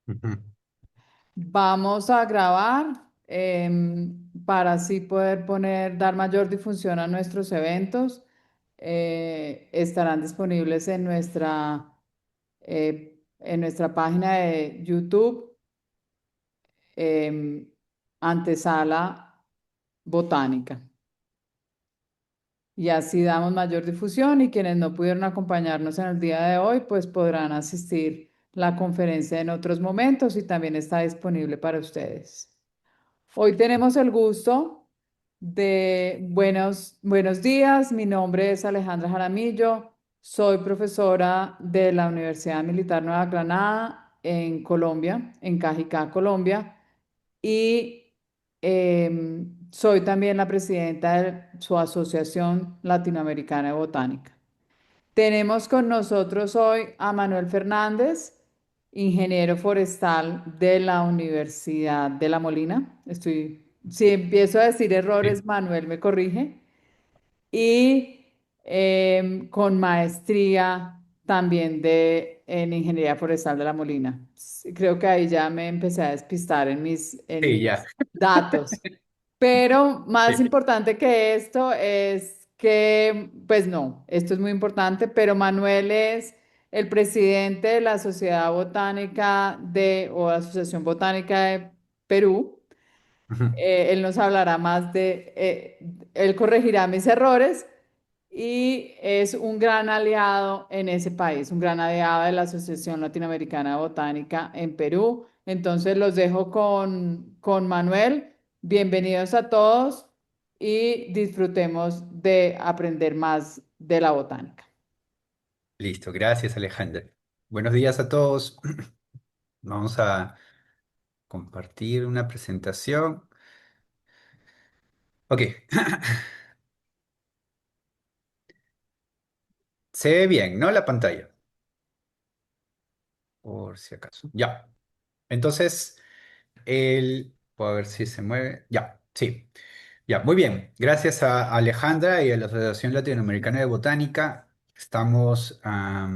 Ujú. Vamos a grabar para así poder dar mayor difusión a nuestros eventos. Estarán disponibles en nuestra página de YouTube, em, Antesala Botánica. Y así damos mayor difusión y quienes no pudieron acompañarnos en el día de hoy, pues podrán asistir la conferencia en otros momentos y también está disponible para ustedes. Hoy tenemos el gusto buenos días. Mi nombre es Alejandra Jaramillo. Soy profesora de la Universidad Militar Nueva Granada en Colombia, en Cajicá, Colombia. Y soy también la presidenta de su Asociación Latinoamericana de Botánica. Tenemos con nosotros hoy a Manuel Fernández, ingeniero forestal de la Universidad de La Molina. Si empiezo a decir errores, Sí, Manuel me corrige. Y con maestría también en ingeniería forestal de La Molina. Sí, creo que ahí ya me empecé a despistar en sí, ya. mis datos. Pero más Sí. importante que esto es que, pues no, esto es muy importante, pero Manuel es el presidente de la Sociedad Botánica o Asociación Botánica de Perú. Ujú. Él nos hablará él corregirá mis errores y es un gran aliado en ese país, un gran aliado de la Asociación Latinoamericana de Botánica en Perú. Entonces los dejo con Manuel. Bienvenidos a todos y disfrutemos de aprender más de la botánica. Listo, gracias Alejandra. Buenos días a todos. Vamos a compartir una presentación. Ok, se ve bien, ¿no? La pantalla, por si acaso. Ya. Entonces, voy a ver si se mueve. Ya, sí. Ya, muy bien. Gracias a Alejandra y a la Asociación Latinoamericana de Botánica, estamos a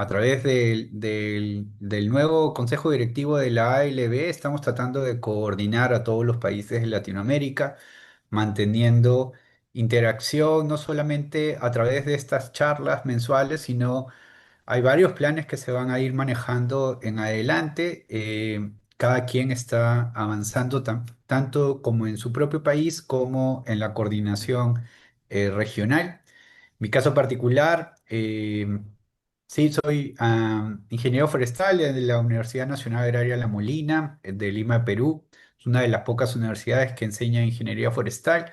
través del nuevo Consejo Directivo de la ALB, estamos tratando de coordinar a todos los países de Latinoamérica, manteniendo interacción no solamente a través de estas charlas mensuales, sino hay varios planes que se van a ir manejando en adelante. Cada quien está avanzando tanto como en su propio país como en la coordinación regional. Mi caso particular, sí, soy ingeniero forestal de la Universidad Nacional Agraria La Molina, de Lima, Perú. Es una de las pocas universidades que enseña ingeniería forestal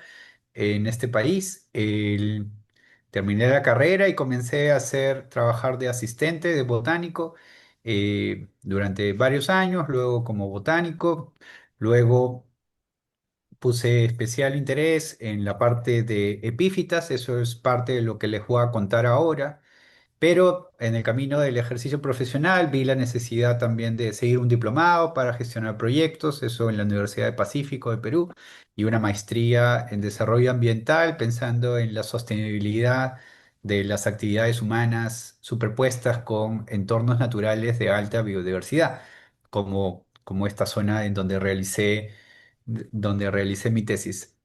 en este país. Terminé la carrera y comencé a trabajar de asistente de botánico durante varios años, luego como botánico, luego puse especial interés en la parte de epífitas, eso es parte de lo que les voy a contar ahora. Pero en el camino del ejercicio profesional vi la necesidad también de seguir un diplomado para gestionar proyectos, eso en la Universidad del Pacífico de Perú, y una maestría en desarrollo ambiental, pensando en la sostenibilidad de las actividades humanas superpuestas con entornos naturales de alta biodiversidad, como esta zona en donde realicé mi tesis.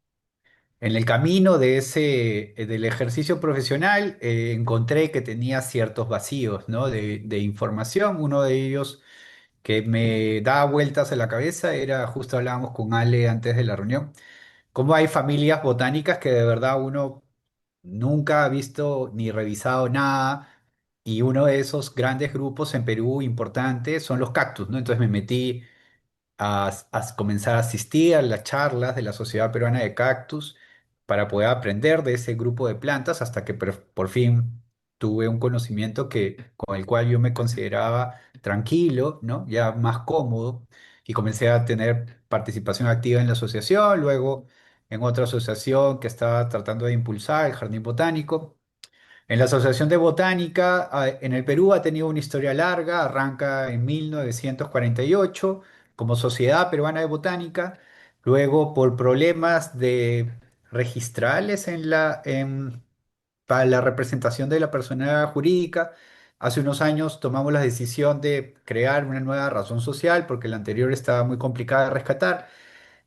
En el camino del ejercicio profesional, encontré que tenía ciertos vacíos, ¿no? de información. Uno de ellos que me daba vueltas a la cabeza era, justo hablábamos con Ale antes de la reunión, cómo hay familias botánicas que de verdad uno nunca ha visto ni revisado nada. Y uno de esos grandes grupos en Perú importantes son los cactus, ¿no? Entonces me metí a comenzar a asistir a las charlas de la Sociedad Peruana de Cactus para poder aprender de ese grupo de plantas hasta que por fin tuve un conocimiento con el cual yo me consideraba tranquilo, ¿no? Ya más cómodo, y comencé a tener participación activa en la asociación, luego en otra asociación que estaba tratando de impulsar, el Jardín Botánico. En la Asociación de Botánica, en el Perú ha tenido una historia larga, arranca en 1948 como Sociedad Peruana de Botánica, luego por problemas registrales para la representación de la personalidad jurídica, Hace unos años tomamos la decisión de crear una nueva razón social porque la anterior estaba muy complicada de rescatar.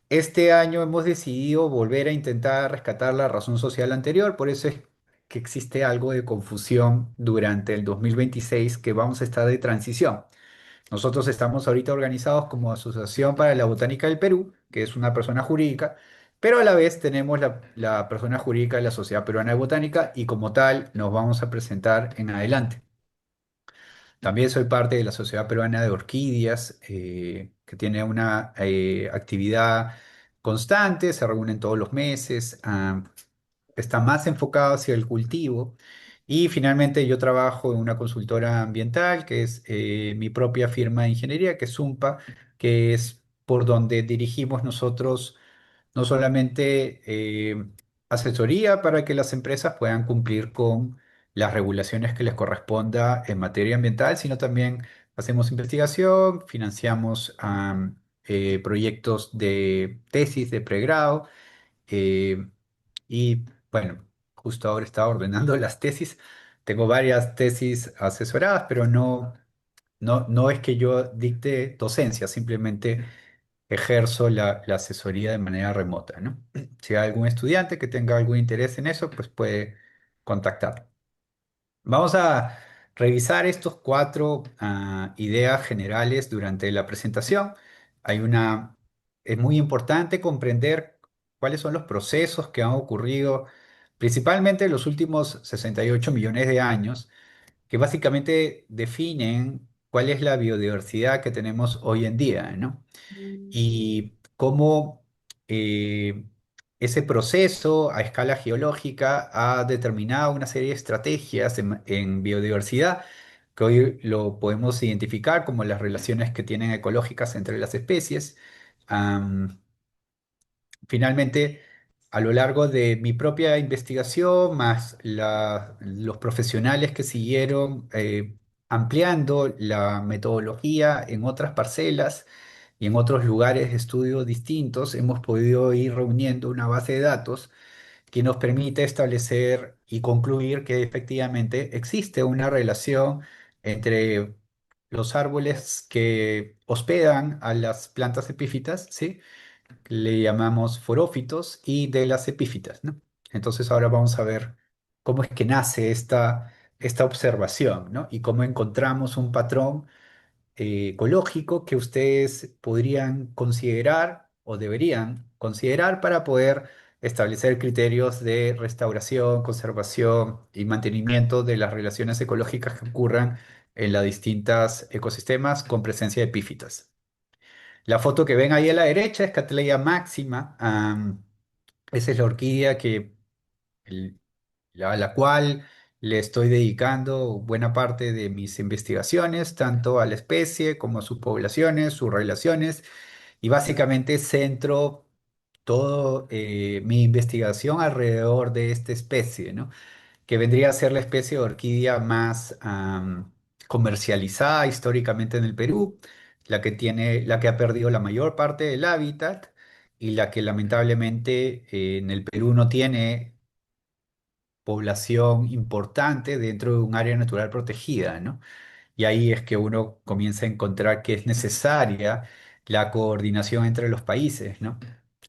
Este año hemos decidido volver a intentar rescatar la razón social anterior, por eso es que existe algo de confusión durante el 2026 que vamos a estar de transición. Nosotros estamos ahorita organizados como Asociación para la Botánica del Perú, que es una persona jurídica, pero a la vez tenemos la persona jurídica de la Sociedad Peruana de Botánica y como tal nos vamos a presentar en adelante. También soy parte de la Sociedad Peruana de Orquídeas, que tiene una actividad constante, se reúnen todos los meses, está más enfocado hacia el cultivo. Y finalmente yo trabajo en una consultora ambiental, que es mi propia firma de ingeniería, que es Zumpa, que es por donde dirigimos nosotros no solamente asesoría para que las empresas puedan cumplir con las regulaciones que les corresponda en materia ambiental, sino también hacemos investigación, financiamos proyectos de tesis de pregrado eh, y bueno, justo ahora estaba ordenando las tesis. Tengo varias tesis asesoradas, pero no es que yo dicte docencia, simplemente ejerzo la asesoría de manera remota, ¿no? Si hay algún estudiante que tenga algún interés en eso, pues puede contactar. Vamos a revisar estos cuatro ideas generales durante la presentación. Hay una, es muy importante comprender cuáles son los procesos que han ocurrido principalmente en los últimos 68 millones de años, que básicamente definen cuál es la biodiversidad que tenemos hoy en día, ¿no? Y cómo eh, ese proceso a escala geológica ha determinado una serie de estrategias en biodiversidad que hoy lo podemos identificar como las relaciones que tienen ecológicas entre las especies. Finalmente, a lo largo de mi propia investigación, más los profesionales que siguieron ampliando la metodología en otras parcelas y en otros lugares de estudio distintos, hemos podido ir reuniendo una base de datos que nos permite establecer y concluir que efectivamente existe una relación entre los árboles que hospedan a las plantas epífitas, ¿sí? Le llamamos forófitos y de las epífitas, ¿no? Entonces ahora vamos a ver cómo es que nace esta observación, ¿no? Y cómo encontramos un patrón ecológico que ustedes podrían considerar o deberían considerar para poder establecer criterios de restauración, conservación y mantenimiento de las relaciones ecológicas que ocurran en los distintos ecosistemas con presencia de epífitas. La foto que ven ahí a la derecha es Cattleya máxima. Esa es la orquídea el- a la cual le estoy dedicando buena parte de mis investigaciones, tanto a la especie como a sus poblaciones, sus relaciones, y básicamente centro todo mi investigación alrededor de esta especie, ¿no? Que vendría a ser la especie de orquídea más comercializada históricamente en el Perú, la que ha perdido la mayor parte del hábitat y la que lamentablemente en el Perú no tiene población importante dentro de un área natural protegida, ¿no? Y ahí es que uno comienza a encontrar que es necesaria la coordinación entre los países, ¿no?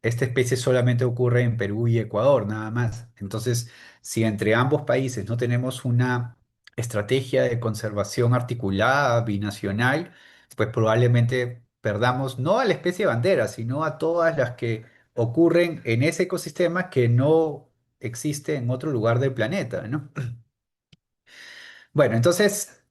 Esta especie solamente ocurre en Perú y Ecuador, nada más. Entonces, si entre ambos países no tenemos una estrategia de conservación articulada, binacional, pues probablemente perdamos no a la especie bandera, sino a todas las que ocurren en ese ecosistema que no existe en otro lugar del planeta, ¿no? Bueno, entonces,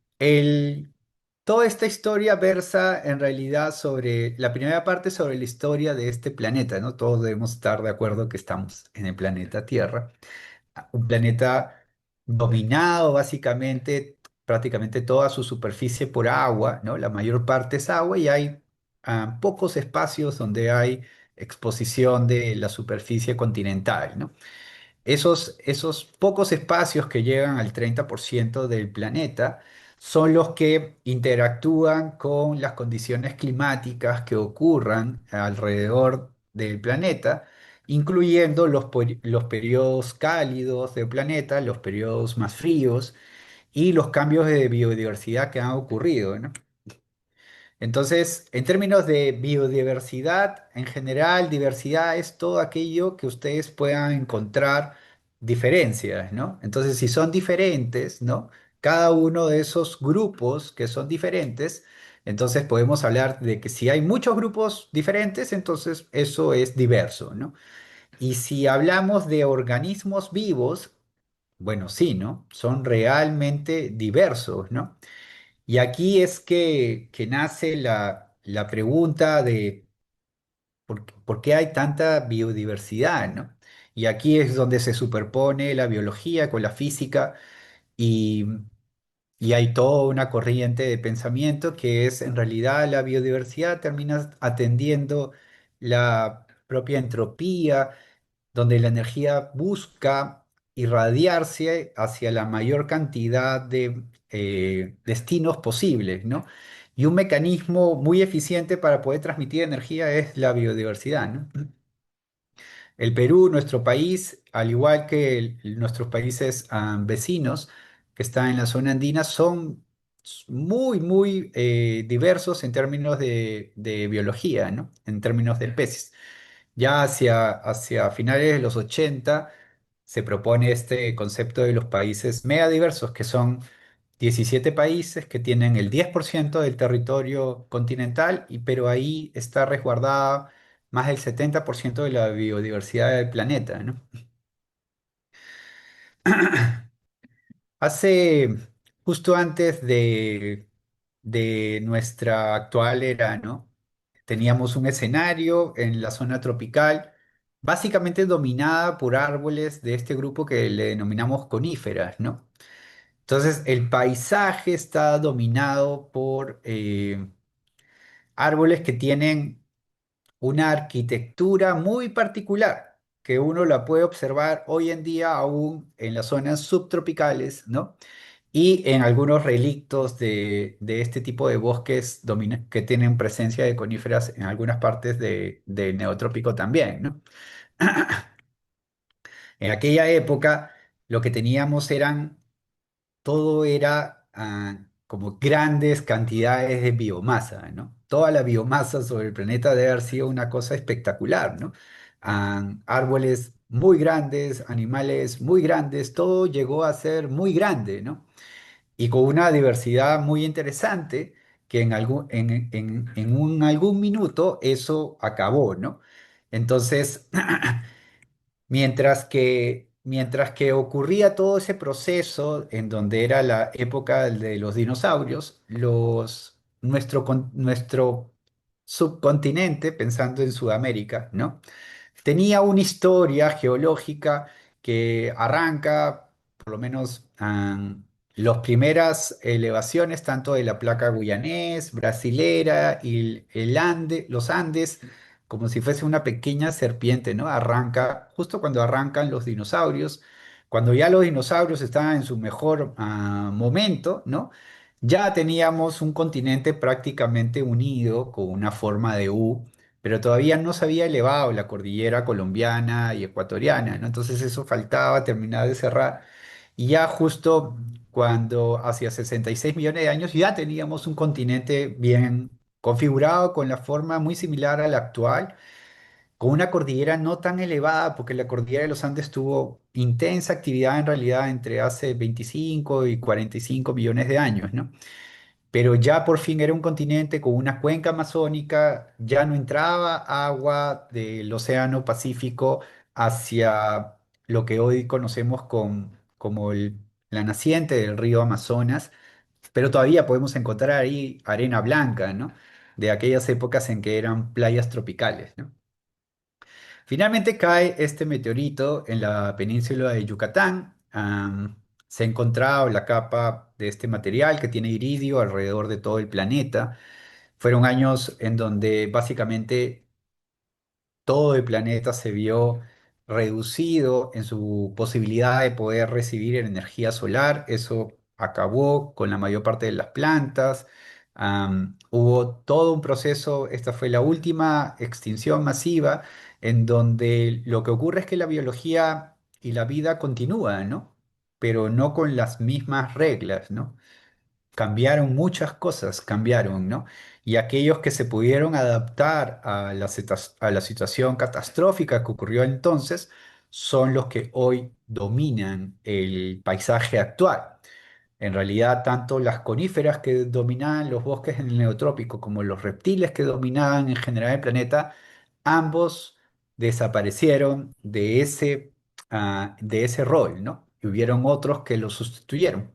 toda esta historia versa en realidad sobre, la primera parte sobre la historia de este planeta, ¿no? Todos debemos estar de acuerdo que estamos en el planeta Tierra, un planeta dominado básicamente, prácticamente toda su superficie por agua, ¿no? La mayor parte es agua y hay pocos espacios donde hay exposición de la superficie continental, ¿no? Esos pocos espacios que llegan al 30% del planeta son los que interactúan con las condiciones climáticas que ocurran alrededor del planeta, incluyendo los periodos cálidos del planeta, los periodos más fríos y los cambios de biodiversidad que han ocurrido, ¿no? Entonces, en términos de biodiversidad, en general, diversidad es todo aquello que ustedes puedan encontrar diferencias, ¿no? Entonces, si son diferentes, ¿no? Cada uno de esos grupos que son diferentes, entonces podemos hablar de que si hay muchos grupos diferentes, entonces eso es diverso, ¿no? Y si hablamos de organismos vivos, bueno, sí, ¿no? Son realmente diversos, ¿no? Y aquí es que nace la pregunta de por qué hay tanta biodiversidad, ¿no? Y aquí es donde se superpone la biología con la física y, y hay toda una corriente de pensamiento que es en realidad la biodiversidad termina atendiendo la propia entropía donde la energía busca irradiarse hacia la mayor cantidad de destinos posibles, ¿no? Y un mecanismo muy eficiente para poder transmitir energía es la biodiversidad, ¿no? El Perú, nuestro país, al igual que nuestros países vecinos que están en la zona andina, son muy diversos en términos de biología, ¿no? En términos de especies. Ya hacia finales de los 80 se propone este concepto de los países megadiversos, que son 17 países que tienen el 10% del territorio continental, pero ahí está resguardada más del 70% de la biodiversidad del planeta, ¿no? Hace justo antes de nuestra actual era, ¿no? Teníamos un escenario en la zona tropical, básicamente dominada por árboles de este grupo que le denominamos coníferas, ¿no? Entonces, el paisaje está dominado por árboles que tienen una arquitectura muy particular, que uno la puede observar hoy en día aún en las zonas subtropicales, ¿no? Y en algunos relictos de este tipo de bosques que tienen presencia de coníferas en algunas partes del neotrópico también, ¿no? En aquella época lo que teníamos todo era como grandes cantidades de biomasa, ¿no? Toda la biomasa sobre el planeta debe haber sido una cosa espectacular, ¿no? Árboles muy grandes, animales muy grandes, todo llegó a ser muy grande, ¿no? Y con una diversidad muy interesante que en algún minuto eso acabó, ¿no? Entonces, mientras que ocurría todo ese proceso en donde era la época de los dinosaurios, nuestro subcontinente, pensando en Sudamérica, ¿no? Tenía una historia geológica que arranca, por lo menos, las primeras elevaciones, tanto de la placa guyanés, brasilera y los Andes, como si fuese una pequeña serpiente, ¿no? Arranca justo cuando arrancan los dinosaurios, cuando ya los dinosaurios estaban en su mejor momento, ¿no? Ya teníamos un continente prácticamente unido con una forma de U, pero todavía no se había elevado la cordillera colombiana y ecuatoriana, ¿no? Entonces eso faltaba terminar de cerrar. Y ya justo cuando hacia 66 millones de años ya teníamos un continente bien configurado con la forma muy similar a la actual, con una cordillera no tan elevada, porque la cordillera de los Andes tuvo intensa actividad en realidad entre hace 25 y 45 millones de años, ¿no? Pero ya por fin era un continente con una cuenca amazónica, ya no entraba agua del Océano Pacífico hacia lo que hoy conocemos como la naciente del río Amazonas, pero todavía podemos encontrar ahí arena blanca, ¿no? De aquellas épocas en que eran playas tropicales, ¿no? Finalmente cae este meteorito en la península de Yucatán. Se ha encontrado la capa de este material que tiene iridio alrededor de todo el planeta. Fueron años en donde básicamente todo el planeta se vio reducido en su posibilidad de poder recibir energía solar. Eso acabó con la mayor parte de las plantas. Hubo todo un proceso, esta fue la última extinción masiva, en donde lo que ocurre es que la biología y la vida continúan, ¿no? pero no con las mismas reglas, ¿no? Cambiaron muchas cosas, cambiaron, ¿no? Y aquellos que se pudieron adaptar a a la situación catastrófica que ocurrió entonces son los que hoy dominan el paisaje actual. En realidad, tanto las coníferas que dominaban los bosques en el Neotrópico como los reptiles que dominaban en general el planeta, ambos desaparecieron de ese rol, ¿no? Y hubieron otros que los sustituyeron.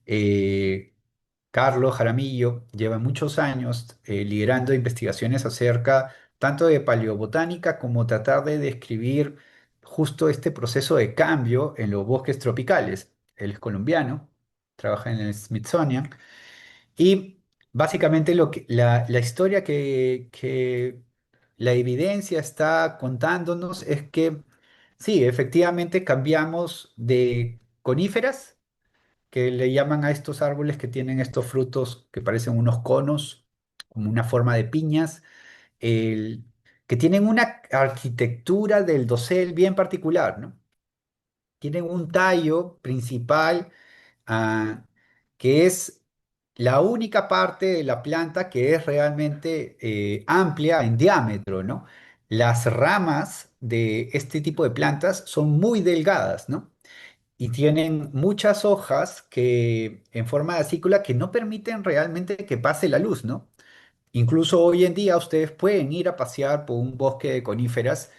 Eh, Carlos Jaramillo lleva muchos años liderando investigaciones acerca tanto de paleobotánica como tratar de describir justo este proceso de cambio en los bosques tropicales. Él es colombiano, trabaja en el Smithsonian y básicamente la historia que la evidencia está contándonos es que sí, efectivamente cambiamos de coníferas que le llaman a estos árboles que tienen estos frutos que parecen unos conos, como una forma de piñas, el- que tienen una arquitectura del dosel bien particular, ¿no? Tienen un tallo principal, ah, que es la única parte de la planta que es realmente amplia en diámetro, ¿no? Las ramas de este tipo de plantas son muy delgadas, ¿no? Y tienen muchas hojas que en forma de acícula que no permiten realmente que pase la luz, ¿no? Incluso hoy en día ustedes pueden ir a pasear por un bosque de coníferas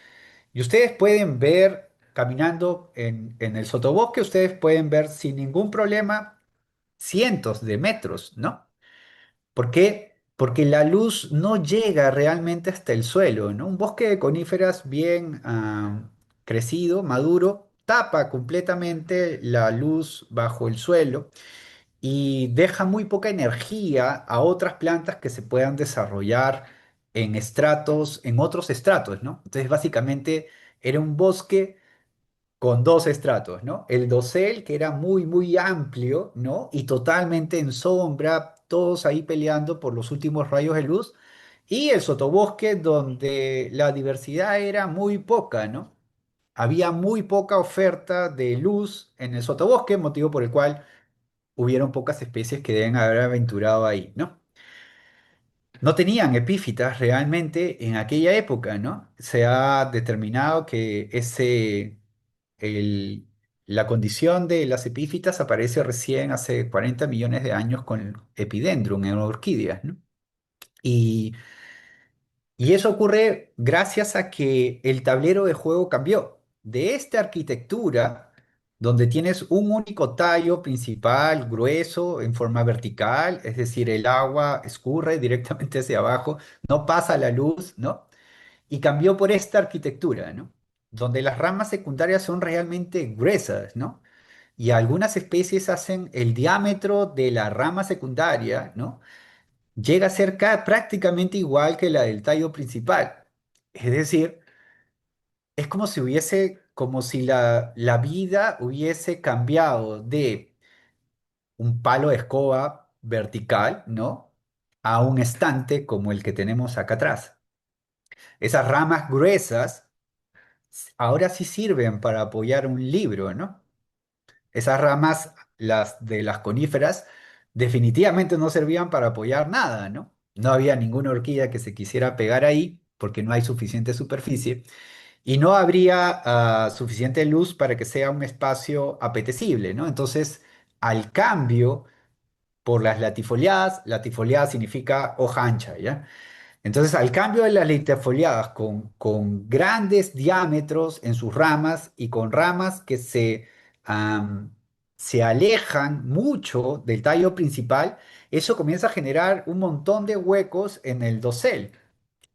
y ustedes pueden ver, caminando en el sotobosque, ustedes pueden ver sin ningún problema cientos de metros, ¿no? ¿Por qué? Porque la luz no llega realmente hasta el suelo, ¿no? Un bosque de coníferas bien crecido, maduro, tapa completamente la luz bajo el suelo y deja muy poca energía a otras plantas que se puedan desarrollar en estratos, en otros estratos, ¿no? Entonces, básicamente era un bosque con dos estratos, ¿no? El dosel, que era muy, muy amplio, ¿no? Y totalmente en sombra, todos ahí peleando por los últimos rayos de luz, y el sotobosque, donde la diversidad era muy poca, ¿no? Había muy poca oferta de luz en el sotobosque, motivo por el cual hubieron pocas especies que deben haber aventurado ahí, ¿no? No tenían epífitas realmente en aquella época, ¿no? Se ha determinado que el- la condición de las epífitas aparece recién hace 40 millones de años con Epidendrum en orquídeas, ¿no? Y, y eso ocurre gracias a que el tablero de juego cambió. De esta arquitectura, donde tienes un único tallo principal, grueso, en forma vertical, es decir, el agua escurre directamente hacia abajo, no pasa la luz, ¿no? Y cambió por esta arquitectura, ¿no? Donde las ramas secundarias son realmente gruesas, ¿no? Y algunas especies hacen el diámetro de la rama secundaria, ¿no? Llega a ser prácticamente igual que la del tallo principal. Es decir, es como si la vida hubiese cambiado de un palo de escoba vertical, ¿no? A un estante como el que tenemos acá atrás. Esas ramas gruesas ahora sí sirven para apoyar un libro, ¿no? Esas ramas, las de las coníferas, definitivamente no servían para apoyar nada, ¿no? No había ninguna orquídea que se quisiera pegar ahí porque no hay suficiente superficie y no habría suficiente luz para que sea un espacio apetecible, ¿no? Entonces, al cambio por las latifoliadas significa hoja ancha, ¿ya? Entonces, al cambio de las latifoliadas con grandes diámetros en sus ramas y con ramas que se alejan mucho del tallo principal, eso comienza a generar un montón de huecos en el dosel.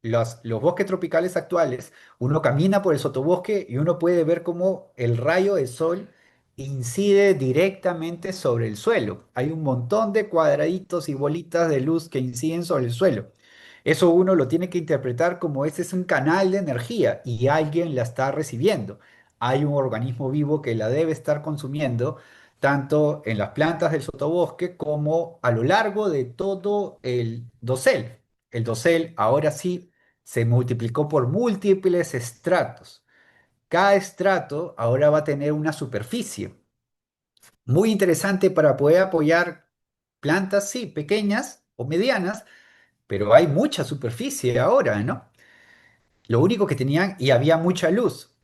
Los bosques tropicales actuales, uno camina por el sotobosque y uno puede ver cómo el rayo del sol incide directamente sobre el suelo. Hay un montón de cuadraditos y bolitas de luz que inciden sobre el suelo. Eso uno lo tiene que interpretar como ese es un canal de energía y alguien la está recibiendo. Hay un organismo vivo que la debe estar consumiendo, tanto en las plantas del sotobosque como a lo largo de todo el dosel. El dosel ahora sí se multiplicó por múltiples estratos. Cada estrato ahora va a tener una superficie. muy interesante para poder apoyar plantas, sí, pequeñas o medianas, pero hay mucha superficie ahora, ¿no? Lo único que tenían, y había mucha luz,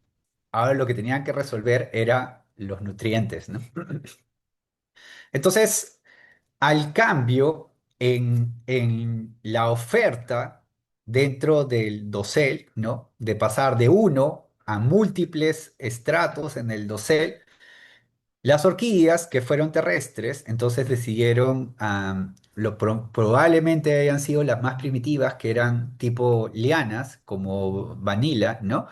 ahora lo que tenían que resolver era los nutrientes, ¿no? Entonces, al cambio en la oferta dentro del dosel, ¿no? De pasar de uno a múltiples estratos en el dosel, las orquídeas que fueron terrestres, entonces decidieron, probablemente hayan sido las más primitivas, que eran tipo lianas, como vanilla, ¿no?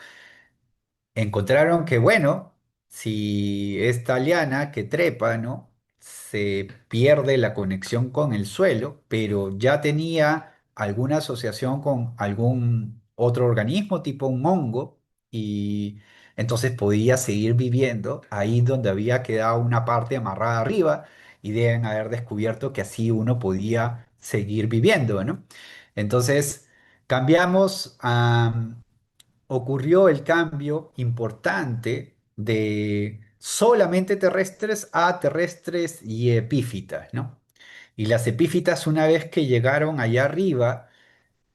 Encontraron que, bueno, si esta liana que trepa, ¿no? Se pierde la conexión con el suelo, pero ya tenía alguna asociación con algún otro organismo, tipo un hongo, y entonces podía seguir viviendo ahí donde había quedado una parte amarrada arriba, y deben haber descubierto que así uno podía seguir viviendo, ¿no? Entonces, cambiamos a ocurrió el cambio importante de solamente terrestres a terrestres y epífitas, ¿no? Y las epífitas, una vez que llegaron allá arriba,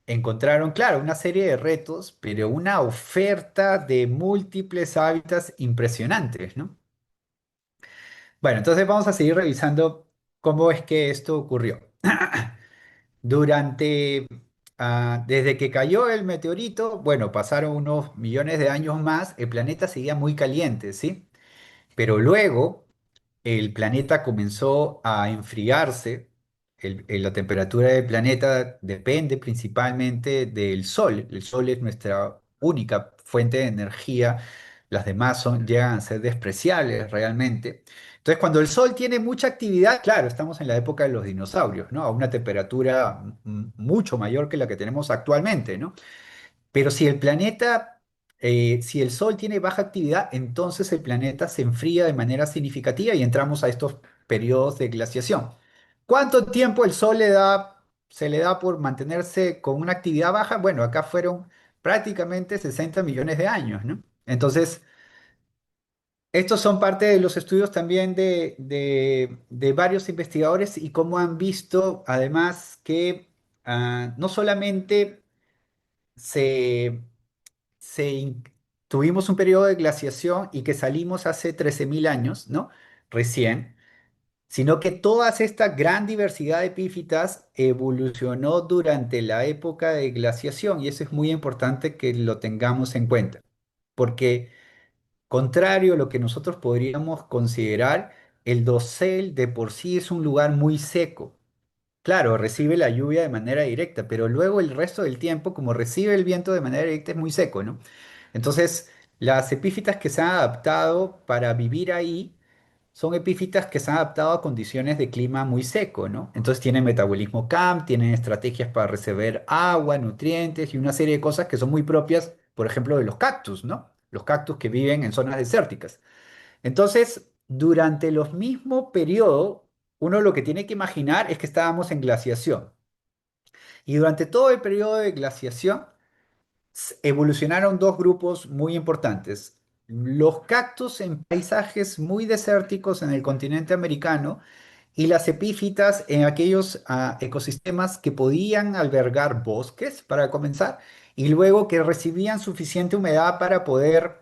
encontraron, claro, una serie de retos, pero una oferta de múltiples hábitats impresionantes, ¿no? Bueno, entonces vamos a seguir revisando cómo es que esto ocurrió. Durante, desde que cayó el meteorito, bueno, pasaron unos millones de años más, el planeta seguía muy caliente, ¿sí? Pero luego el planeta comenzó a enfriarse. La temperatura del planeta depende principalmente del Sol. El Sol es nuestra única fuente de energía. Las demás llegan a ser despreciables realmente. Entonces, cuando el Sol tiene mucha actividad, claro, estamos en la época de los dinosaurios, ¿no? A una temperatura mucho mayor que la que tenemos actualmente, ¿no? Pero si el planeta, si el Sol tiene baja actividad, entonces el planeta se enfría de manera significativa y entramos a estos periodos de glaciación. ¿Cuánto tiempo el Sol se le da por mantenerse con una actividad baja? Bueno, acá fueron prácticamente 60 millones de años, ¿no? Entonces, estos son parte de los estudios también de varios investigadores y cómo han visto además que no solamente se se in- tuvimos un periodo de glaciación y que salimos hace 13.000 años, ¿no? Recién, sino que toda esta gran diversidad de epífitas evolucionó durante la época de glaciación y eso es muy importante que lo tengamos en cuenta, porque contrario a lo que nosotros podríamos considerar, el dosel de por sí es un lugar muy seco. Claro, recibe la lluvia de manera directa, pero luego el resto del tiempo, como recibe el viento de manera directa, es muy seco, ¿no? Entonces, las epífitas que se han adaptado para vivir ahí son epífitas que se han adaptado a condiciones de clima muy seco, ¿no? Entonces tienen metabolismo CAM, tienen estrategias para reservar agua, nutrientes y una serie de cosas que son muy propias, por ejemplo, de los cactus, ¿no? Los cactus que viven en zonas desérticas. Entonces, durante los mismos periodos, uno lo que tiene que imaginar es que estábamos en glaciación. Y durante todo el periodo de glaciación, evolucionaron dos grupos muy importantes. Los cactus en paisajes muy desérticos en el continente americano y las epífitas en aquellos ecosistemas que podían albergar bosques, para comenzar, y luego que recibían suficiente humedad para poder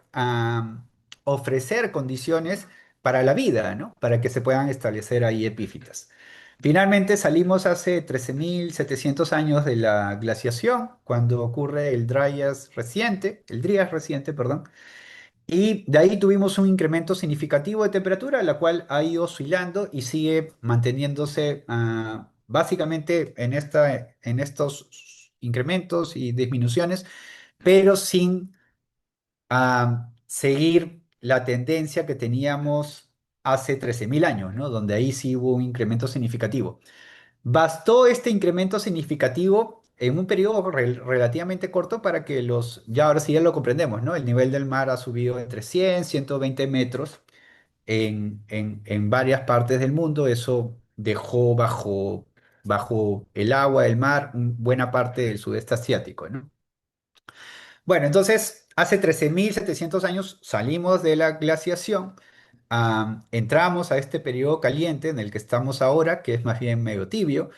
ofrecer condiciones para la vida, ¿no? Para que se puedan establecer ahí epífitas. Finalmente salimos hace 13.700 años de la glaciación, cuando ocurre el Dryas reciente, perdón, y de ahí tuvimos un incremento significativo de temperatura, la cual ha ido oscilando y sigue manteniéndose básicamente en estos incrementos y disminuciones, pero sin seguir la tendencia que teníamos hace 13.000 años, ¿no? Donde ahí sí hubo un incremento significativo. Bastó este incremento significativo en un periodo relativamente corto para que ya ahora sí ya lo comprendemos, ¿no? El nivel del mar ha subido entre 100, 120 metros en varias partes del mundo. Eso dejó bajo el agua del mar buena parte del sudeste asiático, ¿no? Bueno, entonces, hace 13.700 años salimos de la glaciación. entramos a este periodo caliente en el que estamos ahora, que es más bien medio tibio.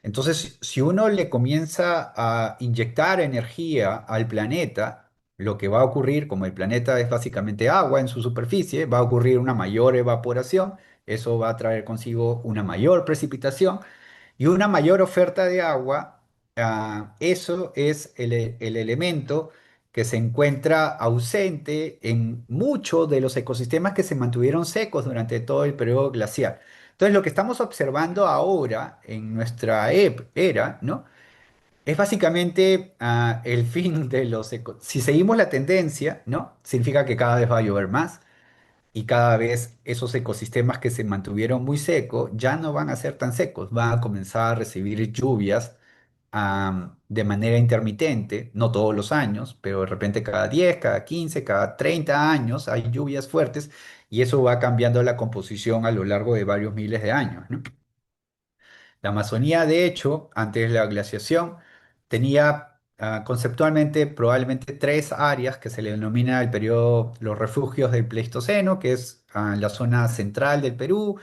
Entonces, si uno le comienza a inyectar energía al planeta, lo que va a ocurrir, como el planeta es básicamente agua en su superficie, va a ocurrir una mayor evaporación, eso va a traer consigo una mayor precipitación y una mayor oferta de agua. Eso es el elemento que se encuentra ausente en muchos de los ecosistemas que se mantuvieron secos durante todo el periodo glacial. Entonces, lo que estamos observando ahora en nuestra era, ¿no? Es básicamente el fin de los Si seguimos la tendencia, ¿no? Significa que cada vez va a llover más y cada vez esos ecosistemas que se mantuvieron muy secos ya no van a ser tan secos, van a comenzar a recibir lluvias de manera intermitente, no todos los años, pero de repente cada 10, cada 15, cada 30 años hay lluvias fuertes y eso va cambiando la composición a lo largo de varios miles de años, ¿no? La Amazonía, de hecho, antes de la glaciación, tenía conceptualmente probablemente tres áreas que se le denomina el periodo, los refugios del Pleistoceno, que es la zona central del Perú,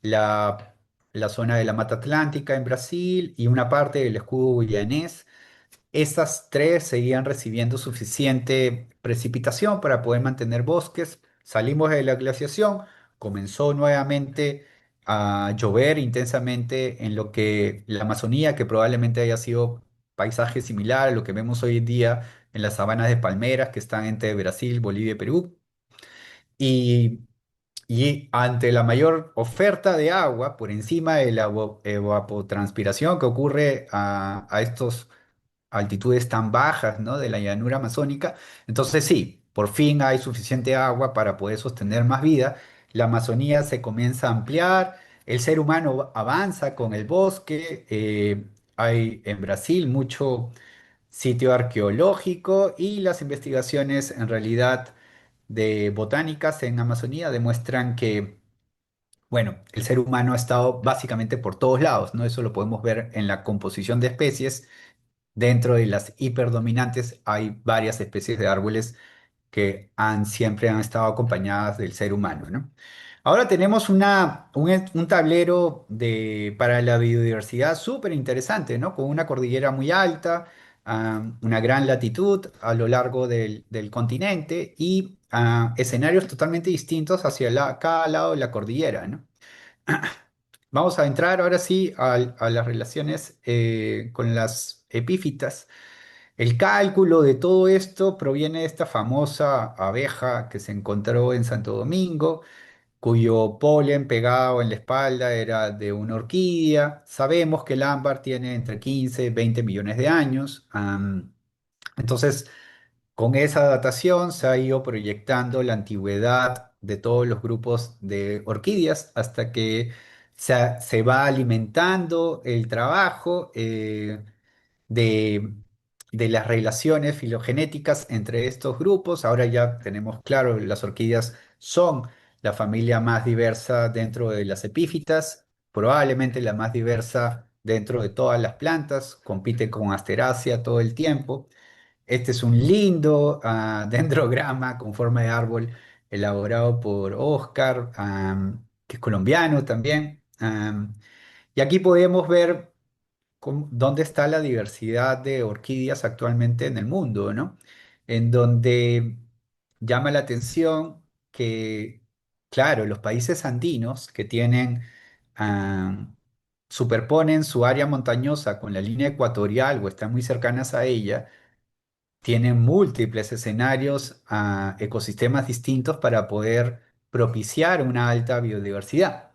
la, la zona de la Mata Atlántica en Brasil y una parte del escudo guyanés. Estas tres seguían recibiendo suficiente precipitación para poder mantener bosques. Salimos de la glaciación, comenzó nuevamente a llover intensamente en lo que la Amazonía, que probablemente haya sido paisaje similar a lo que vemos hoy en día en las sabanas de palmeras que están entre Brasil, Bolivia y Perú. Y, y ante la mayor oferta de agua, por encima de la evapotranspiración que ocurre a estos altitudes tan bajas, ¿no? De la llanura amazónica. Entonces sí, por fin hay suficiente agua para poder sostener más vida. La Amazonía se comienza a ampliar, el ser humano avanza con el bosque. Hay en Brasil mucho sitio arqueológico y las investigaciones en realidad de botánicas en Amazonía demuestran que, bueno, el ser humano ha estado básicamente por todos lados, ¿no? Eso lo podemos ver en la composición de especies. Dentro de las hiperdominantes hay varias especies de árboles que siempre han estado acompañadas del ser humano, ¿no? Ahora tenemos un tablero para la biodiversidad súper interesante, ¿no? Con una cordillera muy alta, una gran latitud a lo largo del continente y escenarios totalmente distintos hacia cada lado de la cordillera, ¿no? Vamos a entrar ahora sí a las relaciones con las epífitas. El cálculo de todo esto proviene de esta famosa abeja que se encontró en Santo Domingo, cuyo polen pegado en la espalda era de una orquídea. Sabemos que el ámbar tiene entre 15 y 20 millones de años. Entonces, con esa datación se ha ido proyectando la antigüedad de todos los grupos de orquídeas hasta que se va alimentando el trabajo de, de las relaciones filogenéticas entre estos grupos. Ahora ya tenemos claro, las orquídeas son la familia más diversa dentro de las epífitas, probablemente la más diversa dentro de todas las plantas, compite con Asteraceae todo el tiempo. Este es un lindo dendrograma con forma de árbol elaborado por Oscar, que es colombiano también. Y aquí podemos ver dónde está la diversidad de orquídeas actualmente en el mundo, ¿no? En donde llama la atención que, claro, los países andinos que superponen su área montañosa con la línea ecuatorial o están muy cercanas a ella, tienen múltiples escenarios, ecosistemas distintos para poder propiciar una alta biodiversidad.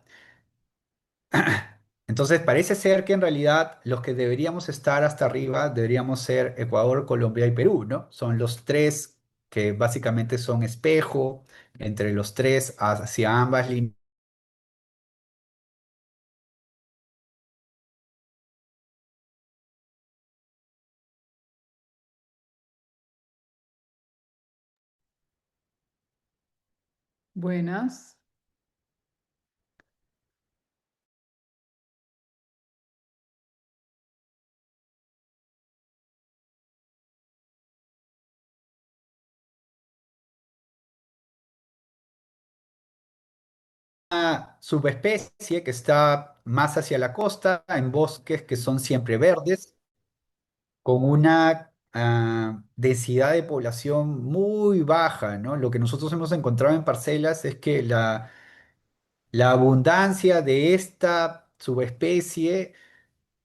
Entonces, parece ser que en realidad los que deberíamos estar hasta arriba deberíamos ser Ecuador, Colombia y Perú, ¿no? Son los tres que básicamente son espejo entre los tres hacia ambas líneas. Buenas. subespecie que está más hacia la costa, en bosques que son siempre verdes, con una densidad de población muy baja, ¿no? Lo que nosotros hemos encontrado en parcelas es que la abundancia de esta subespecie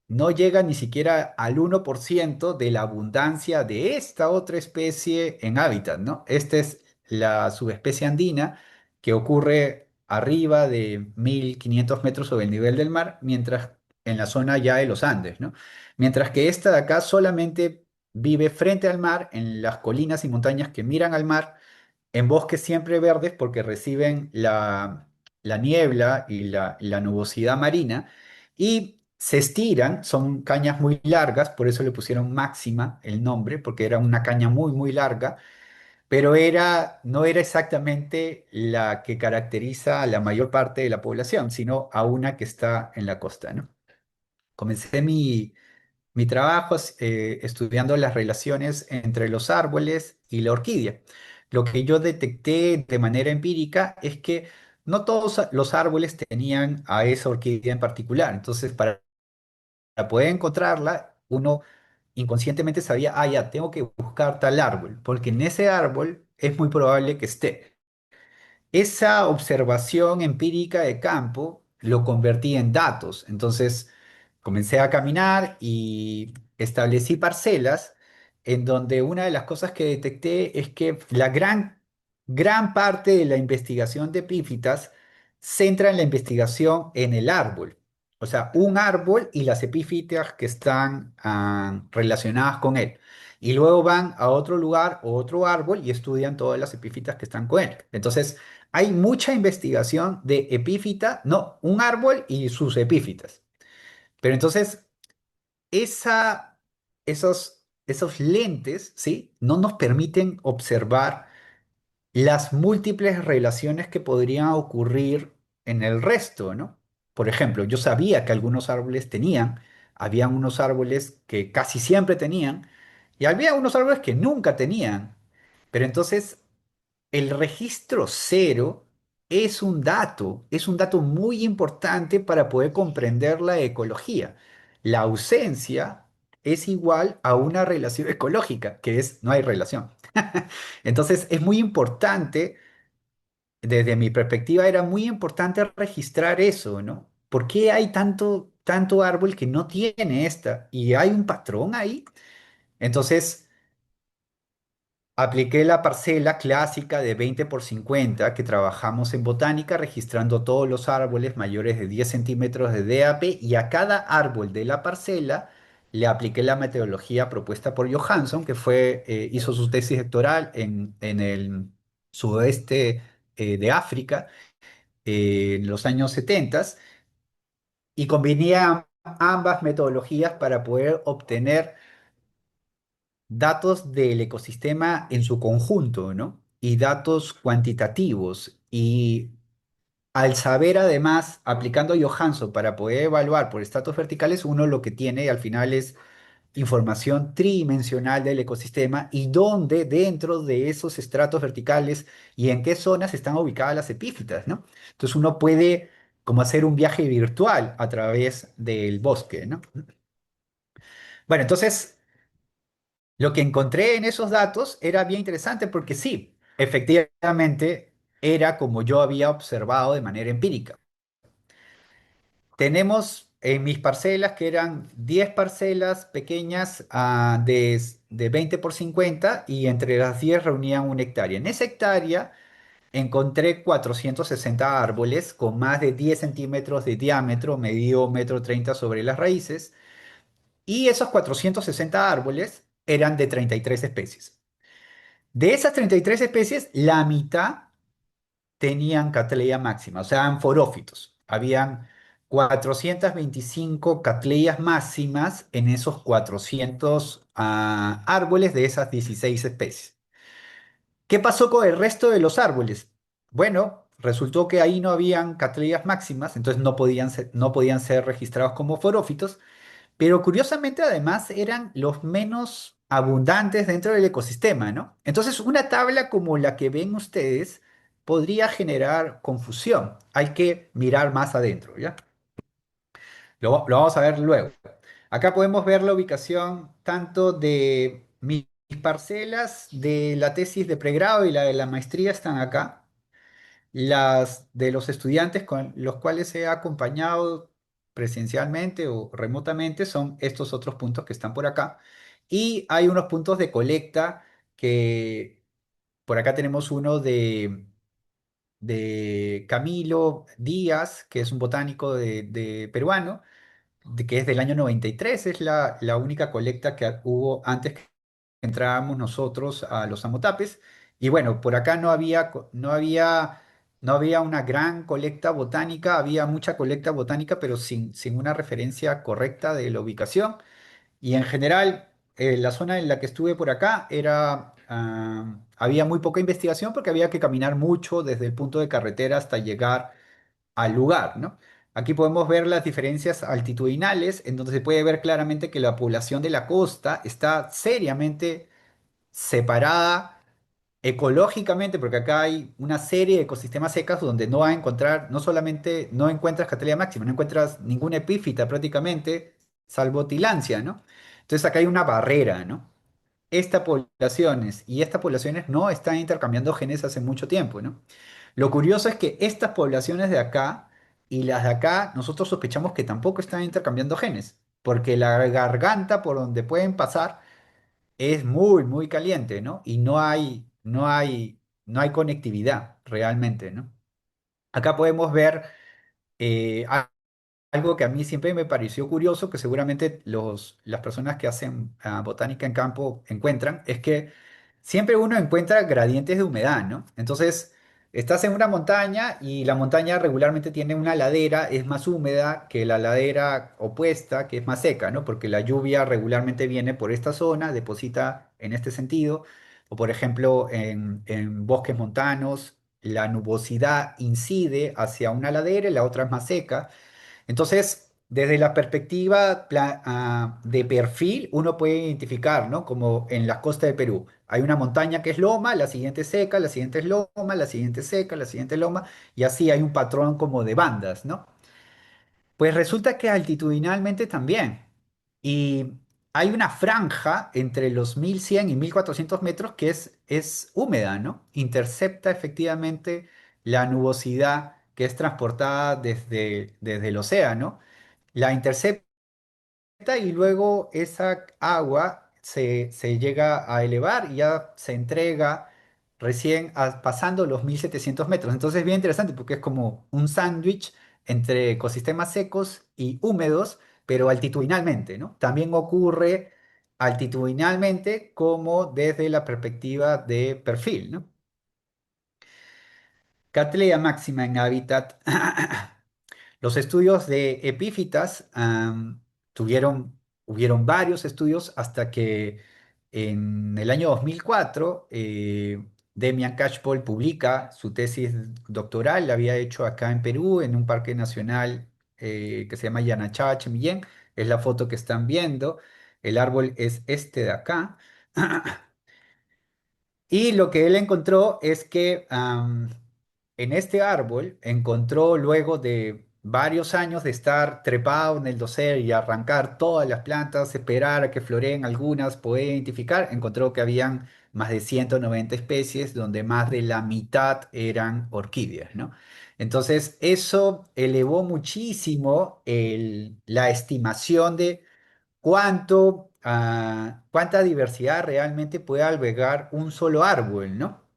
no llega ni siquiera al 1% de la abundancia de esta otra especie en hábitat, ¿no? Esta es la subespecie andina que ocurre arriba de 1500 metros sobre el nivel del mar, mientras en la zona ya de los Andes, ¿no? Mientras que esta de acá solamente vive frente al mar, en las colinas y montañas que miran al mar, en bosques siempre verdes porque reciben la niebla y la nubosidad marina y se estiran, son cañas muy largas, por eso le pusieron máxima el nombre, porque era una caña muy, muy larga, pero no era exactamente la que caracteriza a la mayor parte de la población, sino a una que está en la costa, ¿no? Comencé mi trabajo es estudiando las relaciones entre los árboles y la orquídea. Lo que yo detecté de manera empírica es que no todos los árboles tenían a esa orquídea en particular. Entonces, para poder encontrarla, uno inconscientemente sabía, ah, ya, tengo que buscar tal árbol, porque en ese árbol es muy probable que esté. Esa observación empírica de campo lo convertí en datos. Entonces comencé a caminar y establecí parcelas en donde una de las cosas que detecté es que la gran parte de la investigación de epífitas centra en la investigación en el árbol. O sea, un árbol y las epífitas que están relacionadas con él. Y luego van a otro lugar o otro árbol y estudian todas las epífitas que están con él. Entonces, hay mucha investigación de epífita, no, un árbol y sus epífitas. Pero entonces, esa, esos lentes, ¿sí? No nos permiten observar las múltiples relaciones que podrían ocurrir en el resto, ¿no? Por ejemplo, yo sabía que algunos árboles tenían, había unos árboles que casi siempre tenían, y había unos árboles que nunca tenían. Pero entonces el registro cero es un dato muy importante para poder comprender la ecología. La ausencia es igual a una relación ecológica, que es no hay relación. Entonces es muy importante, desde mi perspectiva era muy importante registrar eso, ¿no? ¿Por qué hay tanto árbol que no tiene esta? Y hay un patrón ahí. Entonces, apliqué la parcela clásica de 20 por 50 que trabajamos en botánica, registrando todos los árboles mayores de 10 centímetros de DAP y a cada árbol de la parcela le apliqué la metodología propuesta por Johansson, que hizo su tesis doctoral en el sudoeste de África en los años 70 y combiné ambas metodologías para poder obtener datos del ecosistema en su conjunto, ¿no? Y datos cuantitativos. Y al saber además, aplicando Johansson para poder evaluar por estratos verticales, uno lo que tiene al final es información tridimensional del ecosistema y dónde dentro de esos estratos verticales y en qué zonas están ubicadas las epífitas, ¿no? Entonces uno puede como hacer un viaje virtual a través del bosque, ¿no? Bueno, entonces lo que encontré en esos datos era bien interesante porque sí, efectivamente era como yo había observado de manera empírica. Tenemos en mis parcelas, que eran 10 parcelas pequeñas de 20 por 50 y entre las 10 reunían una hectárea. En esa hectárea encontré 460 árboles con más de 10 centímetros de diámetro, medido 1,30 m sobre las raíces, y esos 460 árboles eran de 33 especies. De esas 33 especies, la mitad tenían Cattleya máxima, o sea, anforófitos. Habían 425 Cattleyas máximas en esos 400 árboles de esas 16 especies. ¿Qué pasó con el resto de los árboles? Bueno, resultó que ahí no habían Cattleyas máximas, entonces no podían ser registrados como forófitos, pero curiosamente además eran los menos abundantes dentro del ecosistema, ¿no? Entonces, una tabla como la que ven ustedes podría generar confusión. Hay que mirar más adentro, ¿ya? Lo vamos a ver luego. Acá podemos ver la ubicación tanto de mis parcelas de la tesis de pregrado y la de la maestría están acá. Las de los estudiantes con los cuales he acompañado presencialmente o remotamente son estos otros puntos que están por acá. Y hay unos puntos de colecta que por acá tenemos uno de Camilo Díaz, que es un botánico de peruano, que es del año 93. Es la única colecta que hubo antes que entrábamos nosotros a los Amotapes. Y bueno, por acá no había una gran colecta botánica, había mucha colecta botánica, pero sin una referencia correcta de la ubicación. Y en general, la zona en la que estuve por acá había muy poca investigación porque había que caminar mucho desde el punto de carretera hasta llegar al lugar, ¿no? Aquí podemos ver las diferencias altitudinales, en donde se puede ver claramente que la población de la costa está seriamente separada ecológicamente, porque acá hay una serie de ecosistemas secos donde no vas a encontrar, no solamente no encuentras Cattleya máxima, no encuentras ninguna epífita prácticamente, salvo Tilancia, ¿no? Entonces acá hay una barrera, ¿no? Estas poblaciones no están intercambiando genes hace mucho tiempo, ¿no? Lo curioso es que estas poblaciones de acá y las de acá, nosotros sospechamos que tampoco están intercambiando genes, porque la garganta por donde pueden pasar es muy, muy caliente, ¿no? Y no hay conectividad realmente, ¿no? Acá podemos ver eh, algo que a mí siempre me pareció curioso, que seguramente las personas que hacen botánica en campo encuentran, es que siempre uno encuentra gradientes de humedad, ¿no? Entonces, estás en una montaña y la montaña regularmente tiene una ladera, es más húmeda que la ladera opuesta, que es más seca, ¿no? Porque la lluvia regularmente viene por esta zona, deposita en este sentido, o por ejemplo, en bosques montanos, la nubosidad incide hacia una ladera y la otra es más seca. Entonces, desde la perspectiva de perfil, uno puede identificar, ¿no? Como en las costas de Perú. Hay una montaña que es loma, la siguiente es seca, la siguiente es loma, la siguiente es seca, la siguiente es loma, y así hay un patrón como de bandas, ¿no? Pues resulta que altitudinalmente también. Y hay una franja entre los 1100 y 1400 metros que es húmeda, ¿no? Intercepta efectivamente la nubosidad que es transportada desde el océano, la intercepta y luego esa agua se llega a elevar y ya se entrega recién pasando los 1700 metros. Entonces es bien interesante porque es como un sándwich entre ecosistemas secos y húmedos, pero altitudinalmente, ¿no? También ocurre altitudinalmente como desde la perspectiva de perfil, ¿no? Cattleya máxima en hábitat. Los estudios de epífitas hubieron varios estudios hasta que en el año 2004 Demian Catchpole publica su tesis doctoral, la había hecho acá en Perú, en un parque nacional que se llama Yanachá-Chimillén, es la foto que están viendo, el árbol es este de acá. Y lo que él encontró es que en este árbol encontró luego de varios años de estar trepado en el dosel y arrancar todas las plantas, esperar a que floreen algunas, poder identificar, encontró que habían más de 190 especies, donde más de la mitad eran orquídeas, ¿no? Entonces, eso elevó muchísimo la estimación de cuánta diversidad realmente puede albergar un solo árbol, ¿no?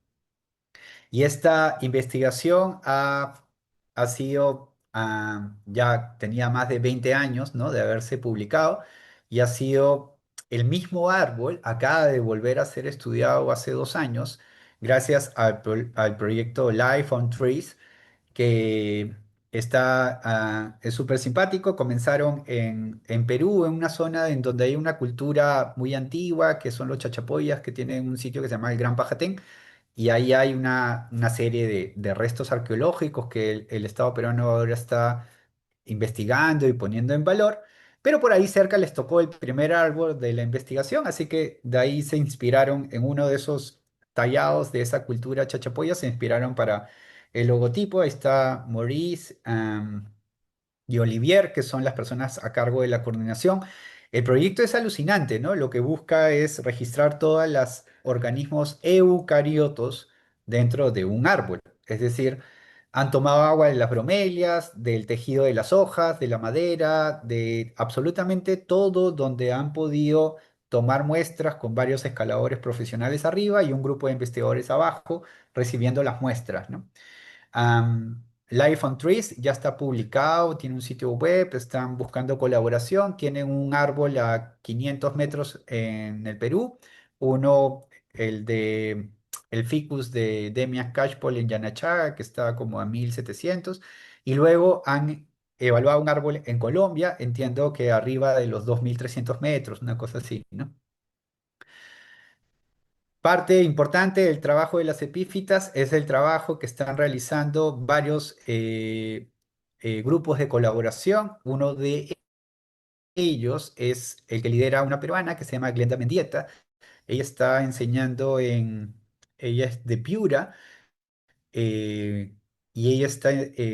Y esta investigación ha sido, ya tenía más de 20 años, ¿no? De haberse publicado y ha sido el mismo árbol, acaba de volver a ser estudiado hace 2 años, gracias al proyecto Life on Trees, que es súper simpático. Comenzaron en Perú, en una zona en donde hay una cultura muy antigua, que son los chachapoyas, que tienen un sitio que se llama el Gran Pajatén, y ahí hay una serie de restos arqueológicos que el Estado peruano ahora está investigando y poniendo en valor. Pero por ahí cerca les tocó el primer árbol de la investigación, así que de ahí se inspiraron en uno de esos tallados de esa cultura chachapoya se inspiraron para el logotipo. Ahí está Maurice y Olivier, que son las personas a cargo de la coordinación. El proyecto es alucinante, ¿no? Lo que busca es registrar todos los organismos eucariotos dentro de un árbol. Es decir, han tomado agua de las bromelias, del tejido de las hojas, de la madera, de absolutamente todo donde han podido tomar muestras con varios escaladores profesionales arriba y un grupo de investigadores abajo recibiendo las muestras, ¿no? Life on Trees ya está publicado, tiene un sitio web, están buscando colaboración, tienen un árbol a 500 metros en el Perú, uno, el ficus de Demias Cashpol en Yanachaga, que está como a 1700, y luego han evaluado un árbol en Colombia, entiendo que arriba de los 2300 metros, una cosa así, ¿no? Parte importante del trabajo de las epífitas es el trabajo que están realizando varios grupos de colaboración. Uno de ellos es el que lidera una peruana que se llama Glenda Mendieta. Ella está enseñando ella es de Piura, eh, y ella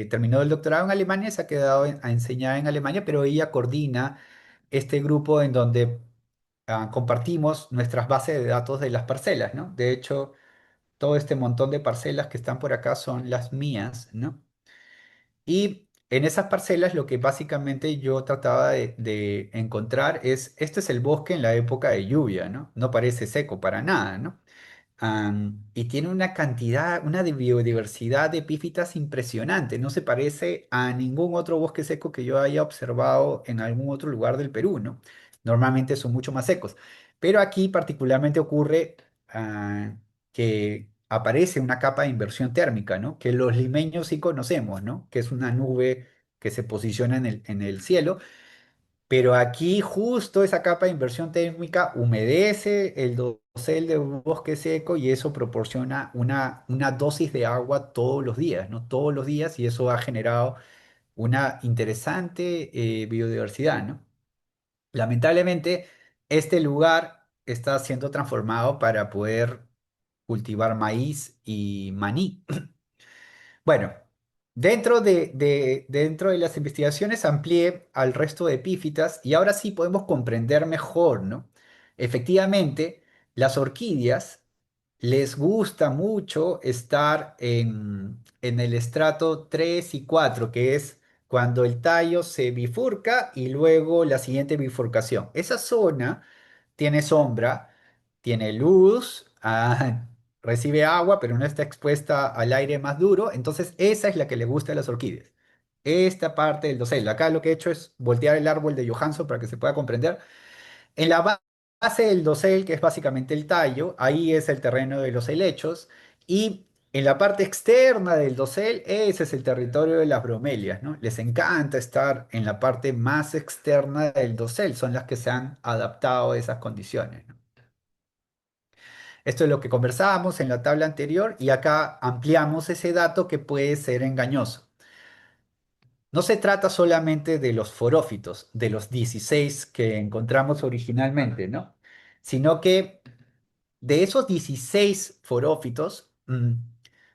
terminó el doctorado en Alemania, se ha quedado a enseñar en Alemania, pero ella coordina este grupo en donde compartimos nuestras bases de datos de las parcelas, ¿no? De hecho, todo este montón de parcelas que están por acá son las mías, ¿no? Y en esas parcelas lo que básicamente yo trataba de encontrar es, este es el bosque en la época de lluvia, ¿no? No parece seco para nada, ¿no? Y tiene una cantidad, una de biodiversidad de epífitas impresionante. No se parece a ningún otro bosque seco que yo haya observado en algún otro lugar del Perú, ¿no? Normalmente son mucho más secos. Pero aquí particularmente ocurre que aparece una capa de inversión térmica, ¿no? Que los limeños sí conocemos, ¿no? Que es una nube que se posiciona en el cielo, pero aquí justo esa capa de inversión térmica humedece el dosel de bosque seco y eso proporciona una dosis de agua todos los días, ¿no? Todos los días y eso ha generado una interesante biodiversidad, ¿no? Lamentablemente, este lugar está siendo transformado para poder cultivar maíz y maní. Bueno, dentro de las investigaciones amplié al resto de epífitas y ahora sí podemos comprender mejor, ¿no? Efectivamente, las orquídeas les gusta mucho estar en el estrato 3 y 4, que es cuando el tallo se bifurca y luego la siguiente bifurcación. Esa zona tiene sombra, tiene luz, recibe agua, pero no está expuesta al aire más duro. Entonces, esa es la que le gusta a las orquídeas. Esta parte del dosel. Acá lo que he hecho es voltear el árbol de Johansson para que se pueda comprender. En la base del dosel, que es básicamente el tallo, ahí es el terreno de los helechos. Y en la parte externa del dosel, ese es el territorio de las bromelias, ¿no? Les encanta estar en la parte más externa del dosel, son las que se han adaptado a esas condiciones, ¿no? Esto es lo que conversábamos en la tabla anterior y acá ampliamos ese dato que puede ser engañoso. No se trata solamente de los forófitos, de los 16 que encontramos originalmente, ¿no? Sino que de esos 16 forófitos,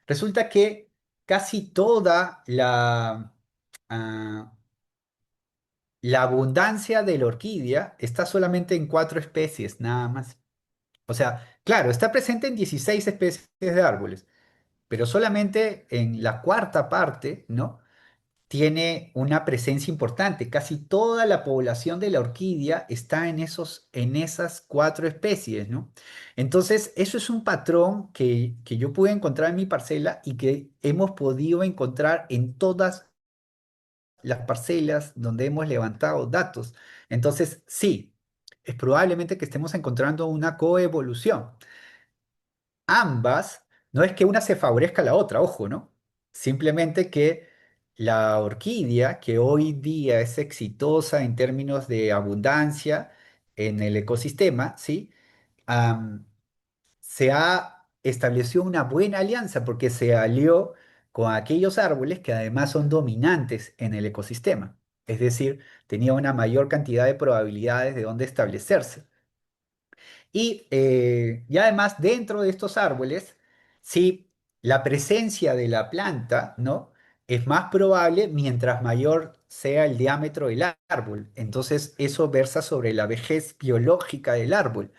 resulta que casi toda ah, la abundancia de la orquídea está solamente en 4 especies, nada más. O sea, claro, está presente en 16 especies de árboles, pero solamente en la cuarta parte, ¿no? Tiene una presencia importante. Casi toda la población de la orquídea está en esas 4 especies, ¿no? Entonces, eso es un patrón que yo pude encontrar en mi parcela y que hemos podido encontrar en todas las parcelas donde hemos levantado datos. Entonces, sí, es probablemente que estemos encontrando una coevolución. Ambas, no es que una se favorezca a la otra, ojo, ¿no? Simplemente que la orquídea, que hoy día es exitosa en términos de abundancia en el ecosistema, ¿sí? Am, se ha establecido una buena alianza porque se alió con aquellos árboles que además son dominantes en el ecosistema. Es decir, tenía una mayor cantidad de probabilidades de dónde establecerse. Y además, dentro de estos árboles, sí, la presencia de la planta, ¿no? Es más probable mientras mayor sea el diámetro del árbol. Entonces, eso versa sobre la vejez biológica del árbol.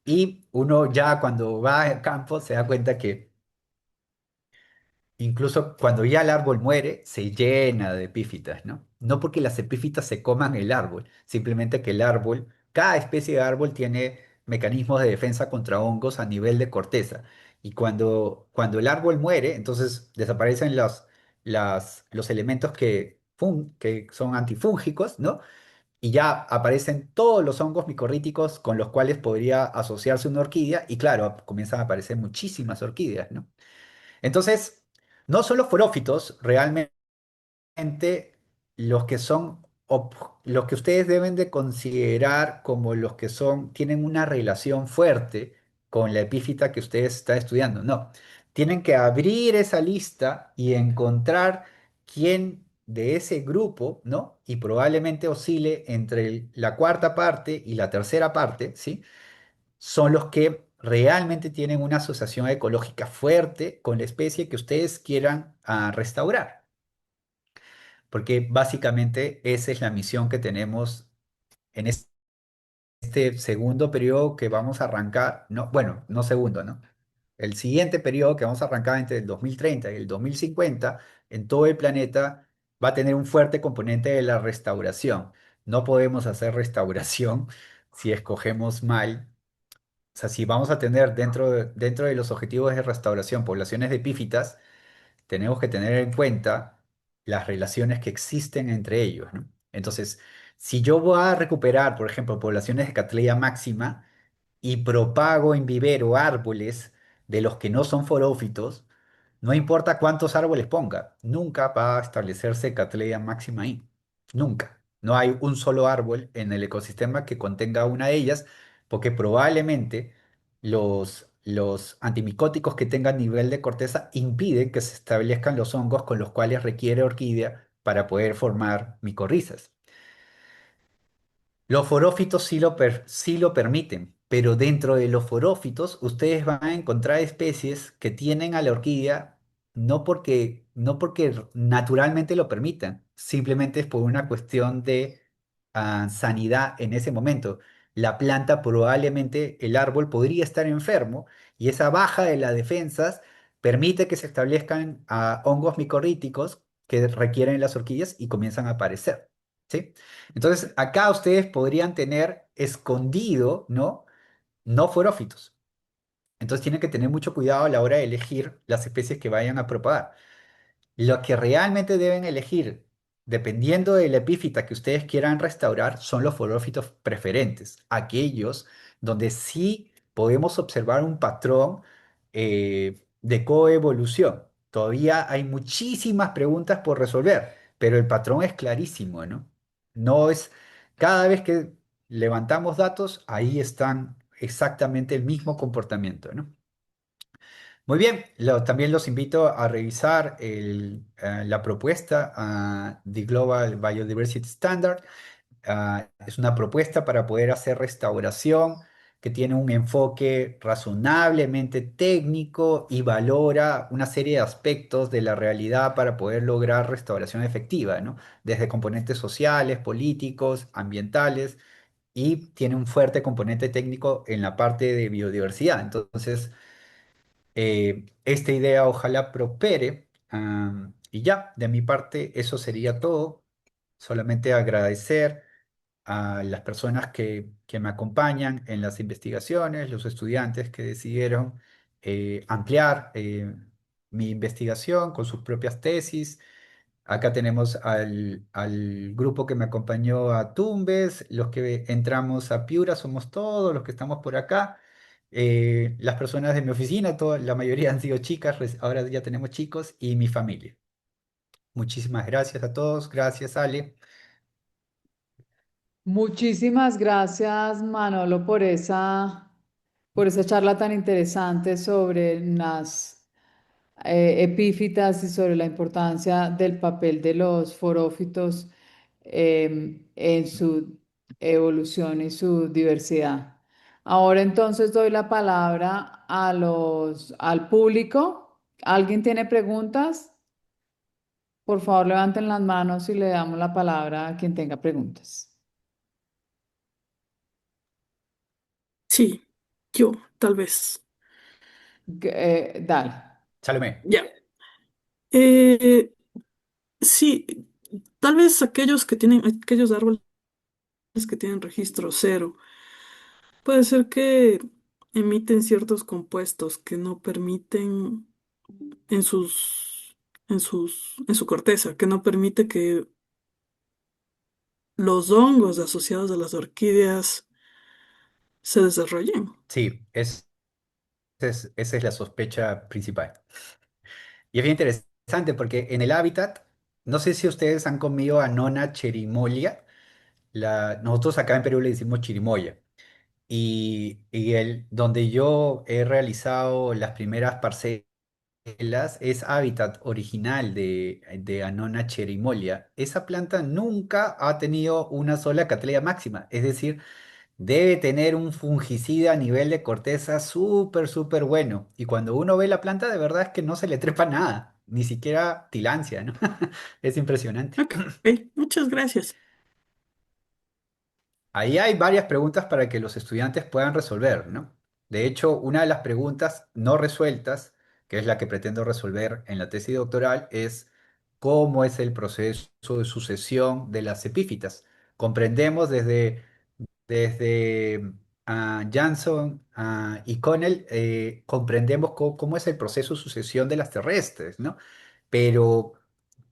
Y uno ya cuando va al campo se da cuenta que incluso cuando ya el árbol muere, se llena de epífitas, ¿no? No porque las epífitas se coman el árbol, simplemente que el árbol, cada especie de árbol tiene mecanismos de defensa contra hongos a nivel de corteza. Y cuando el árbol muere, entonces desaparecen los elementos que son antifúngicos, ¿no? Y ya aparecen todos los hongos micorríticos con los cuales podría asociarse una orquídea. Y claro, comienzan a aparecer muchísimas orquídeas, ¿no? Entonces, no son los forófitos realmente los que los que ustedes deben de considerar como los que tienen una relación fuerte con la epífita que ustedes están estudiando. No, tienen que abrir esa lista y encontrar quién de ese grupo, ¿no? Y probablemente oscile entre la cuarta parte y la tercera parte, ¿sí? Son los que realmente tienen una asociación ecológica fuerte con la especie que ustedes quieran restaurar, porque básicamente esa es la misión que tenemos en este segundo periodo que vamos a arrancar, no, bueno, no segundo, ¿no? El siguiente periodo que vamos a arrancar entre el 2030 y el 2050 en todo el planeta va a tener un fuerte componente de la restauración. No podemos hacer restauración si escogemos mal. O sea, si vamos a tener dentro de los objetivos de restauración poblaciones de epífitas, tenemos que tener en cuenta las relaciones que existen entre ellos, ¿no? Entonces, si yo voy a recuperar, por ejemplo, poblaciones de Cattleya máxima y propago en vivero árboles de los que no son forófitos, no importa cuántos árboles ponga, nunca va a establecerse Cattleya máxima ahí. Nunca. No hay un solo árbol en el ecosistema que contenga una de ellas, porque probablemente los antimicóticos que tengan nivel de corteza impiden que se establezcan los hongos con los cuales requiere orquídea para poder formar micorrizas. Los forófitos sí lo permiten, pero dentro de los forófitos ustedes van a encontrar especies que tienen a la orquídea no porque naturalmente lo permitan, simplemente es por una cuestión de sanidad en ese momento. La planta probablemente, el árbol podría estar enfermo y esa baja de las defensas permite que se establezcan hongos micorríticos que requieren las orquídeas y comienzan a aparecer. ¿Sí? Entonces, acá ustedes podrían tener escondido, ¿no? No forófitos. Entonces, tienen que tener mucho cuidado a la hora de elegir las especies que vayan a propagar. Lo que realmente deben elegir, dependiendo de la epífita que ustedes quieran restaurar, son los forófitos preferentes, aquellos donde sí podemos observar un patrón de coevolución. Todavía hay muchísimas preguntas por resolver, pero el patrón es clarísimo, ¿no? No es, cada vez que levantamos datos, ahí están exactamente el mismo comportamiento, ¿no? Muy bien, también los invito a revisar la propuesta de Global Biodiversity Standard. Es una propuesta para poder hacer restauración que tiene un enfoque razonablemente técnico y valora una serie de aspectos de la realidad para poder lograr restauración efectiva, ¿no? Desde componentes sociales, políticos, ambientales, y tiene un fuerte componente técnico en la parte de biodiversidad. Entonces, esta idea ojalá prospere. Y ya, de mi parte, eso sería todo. Solamente agradecer a las personas que me acompañan en las investigaciones, los estudiantes que decidieron ampliar mi investigación con sus propias tesis. Acá tenemos al grupo que me acompañó a Tumbes, los que entramos a Piura, somos todos los que estamos por acá. Las personas de mi oficina, la mayoría han sido chicas, ahora ya tenemos chicos y mi familia. Muchísimas gracias a todos, gracias Ale. Muchísimas gracias, Manolo, por esa charla tan interesante sobre las epífitas y sobre la importancia del papel de los forófitos en su evolución y su diversidad. Ahora entonces doy la palabra al público. ¿Alguien tiene preguntas? Por favor, levanten las manos y le damos la palabra a quien tenga preguntas. Sí, yo, tal vez. Dale. Salomé. Ya. Eh, sí, tal vez aquellos árboles que tienen registro cero, puede ser que emiten ciertos compuestos que no permiten en en su corteza, que no permite que los hongos asociados a las orquídeas se desarrollen. Sí, esa es la sospecha principal. Y es bien interesante porque en el hábitat, no sé si ustedes han comido Annona cherimoya, nosotros acá en Perú le decimos chirimoya. Donde yo he realizado las primeras parcelas es hábitat original de Annona cherimoya. Esa planta nunca ha tenido una sola Cattleya máxima, es decir, debe tener un fungicida a nivel de corteza súper, súper bueno. Y cuando uno ve la planta, de verdad es que no se le trepa nada, ni siquiera tilancia, ¿no? Es impresionante. Ok, muchas gracias. Ahí hay varias preguntas para que los estudiantes puedan resolver, ¿no? De hecho, una de las preguntas no resueltas, que es la que pretendo resolver en la tesis doctoral, es cómo es el proceso de sucesión de las epífitas. Comprendemos desde Jansson y Connell, comprendemos cómo es el proceso de sucesión de las terrestres, ¿no? Pero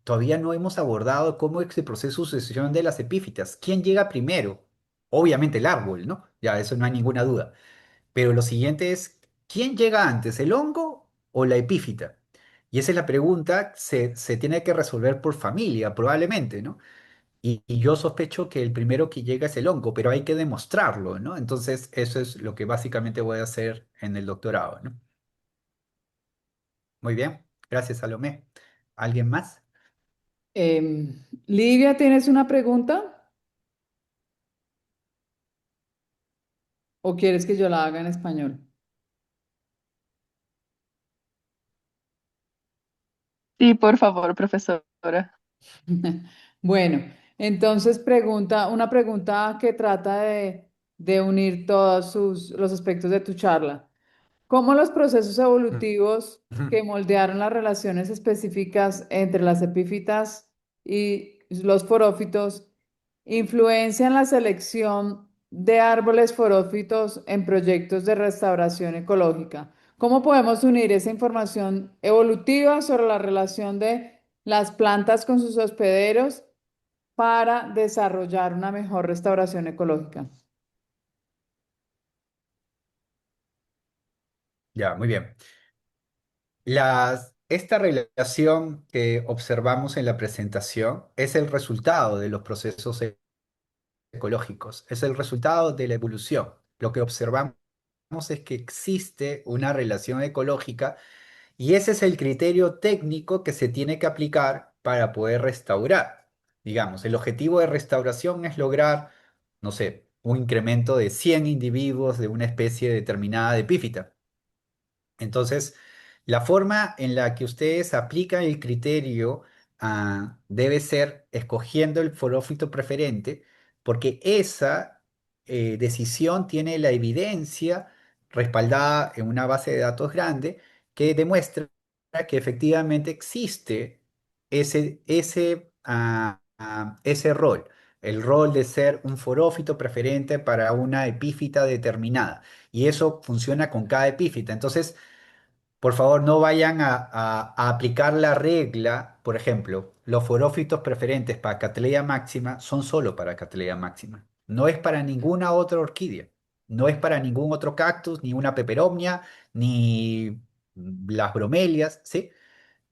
todavía no hemos abordado cómo es el proceso de sucesión de las epífitas. ¿Quién llega primero? Obviamente el árbol, ¿no? Ya, eso no hay ninguna duda. Pero lo siguiente es, ¿quién llega antes, el hongo o la epífita? Y esa es la pregunta, se tiene que resolver por familia, probablemente, ¿no? Y yo sospecho que el primero que llega es el hongo, pero hay que demostrarlo, ¿no? Entonces, eso es lo que básicamente voy a hacer en el doctorado, ¿no? Muy bien, gracias, Salomé. ¿Alguien más? Livia, ¿tienes una pregunta o quieres que yo la haga en español? Sí, por favor, profesora. Bueno, entonces una pregunta que trata de unir todos los aspectos de tu charla. ¿Cómo los procesos evolutivos Ujú. que moldearon las relaciones específicas entre las epífitas y los forófitos influencian la selección de árboles forófitos en proyectos de restauración ecológica? ¿Cómo podemos unir esa información evolutiva sobre la relación de las plantas con sus hospederos para desarrollar una mejor restauración ecológica? Ya, muy bien. Esta relación que observamos en la presentación es el resultado de los procesos ecológicos, es el resultado de la evolución. Lo que observamos es que existe una relación ecológica y ese es el criterio técnico que se tiene que aplicar para poder restaurar. Digamos, el objetivo de restauración es lograr, no sé, un incremento de 100 individuos de una especie determinada de epífita. Entonces, la forma en la que ustedes aplican el criterio debe ser escogiendo el forófito preferente, porque esa decisión tiene la evidencia respaldada en una base de datos grande que demuestra que efectivamente existe ese rol, el rol de ser un forófito preferente para una epífita determinada. Y eso funciona con cada epífita. Entonces, por favor, no vayan a aplicar la regla. Por ejemplo, los forófitos preferentes para Cattleya máxima son solo para Cattleya máxima. No es para ninguna otra orquídea. No es para ningún otro cactus, ni una peperomia, ni las bromelias, ¿sí?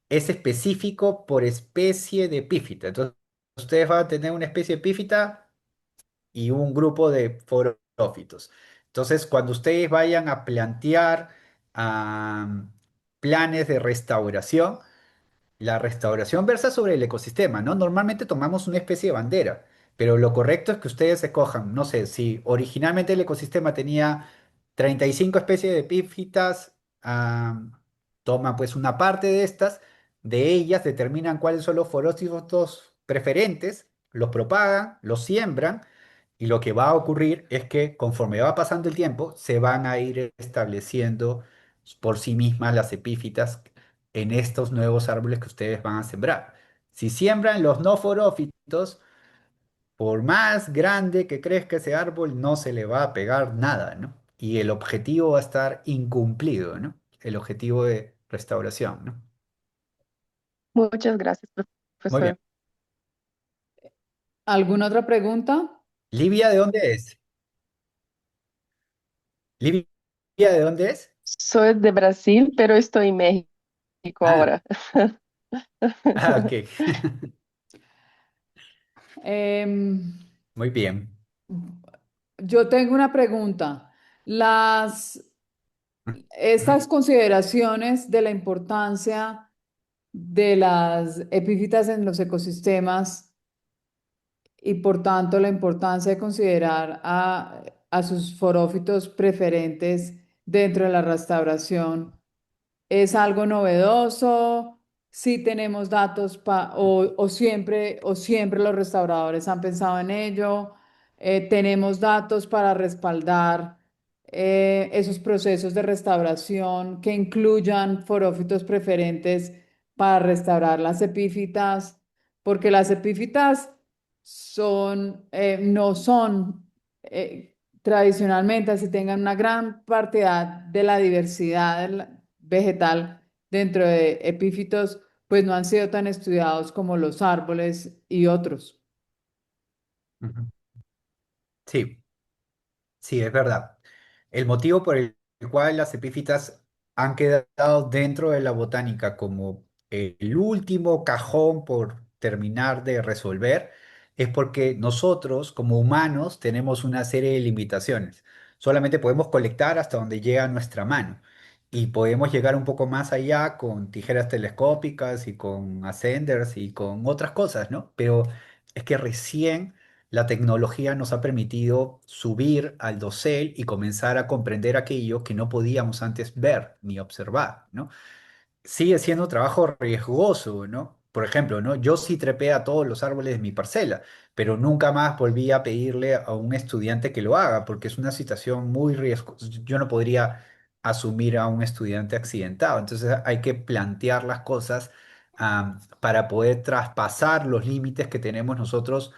Es específico por especie de epífita. Entonces, ustedes van a tener una especie de epífita y un grupo de forófitos. Entonces, cuando ustedes vayan a plantear planes de restauración, la restauración versa sobre el ecosistema, ¿no? Normalmente tomamos una especie de bandera, pero lo correcto es que ustedes escojan, no sé, si originalmente el ecosistema tenía 35 especies de epífitas toman pues una parte de estas, de ellas determinan cuáles son los forófitos preferentes, los propagan, los siembran y lo que va a ocurrir es que conforme va pasando el tiempo se van a ir estableciendo por sí mismas las epífitas en estos nuevos árboles que ustedes van a sembrar. Si siembran los no forófitos, por más grande que crezca ese árbol, no se le va a pegar nada, ¿no? Y el objetivo va a estar incumplido, ¿no? El objetivo de restauración, ¿no? Muchas gracias, Muy bien. profesor. ¿Alguna otra pregunta? ¿Libia de dónde es? ¿Libia de dónde es? Soy de Brasil, pero estoy en México Ah, ahora. ok. Em, Muy bien. yo tengo una pregunta. Estas consideraciones de la importancia de las epífitas en los ecosistemas y por tanto la importancia de considerar a sus forófitos preferentes dentro de la restauración. ¿Es algo novedoso? ¿Sí tenemos datos o siempre los restauradores han pensado en ello? ¿Tenemos datos para respaldar esos procesos de restauración que incluyan forófitos preferentes para restaurar las epífitas? Porque las epífitas no son tradicionalmente, así tengan una gran parte de la diversidad vegetal dentro de epífitos, pues no han sido tan estudiados como los árboles y otros. Ujú. Sí, sí, es verdad. El motivo por el cual las epífitas han quedado dentro de la botánica como el último cajón por terminar de resolver es porque nosotros como humanos tenemos una serie de limitaciones. Solamente podemos colectar hasta donde llega nuestra mano y podemos llegar un poco más allá con tijeras telescópicas y con ascenders y con otras cosas, ¿no? Pero es que recién la tecnología nos ha permitido subir al dosel y comenzar a comprender aquello que no podíamos antes ver ni observar, ¿no? Sigue siendo un trabajo riesgoso, ¿no? Por ejemplo, ¿no? Yo sí trepé a todos los árboles de mi parcela, pero nunca más volví a pedirle a un estudiante que lo haga, porque es una situación muy riesgosa. Yo no podría asumir a un estudiante accidentado. Entonces hay que plantear las cosas, para poder traspasar los límites que tenemos nosotros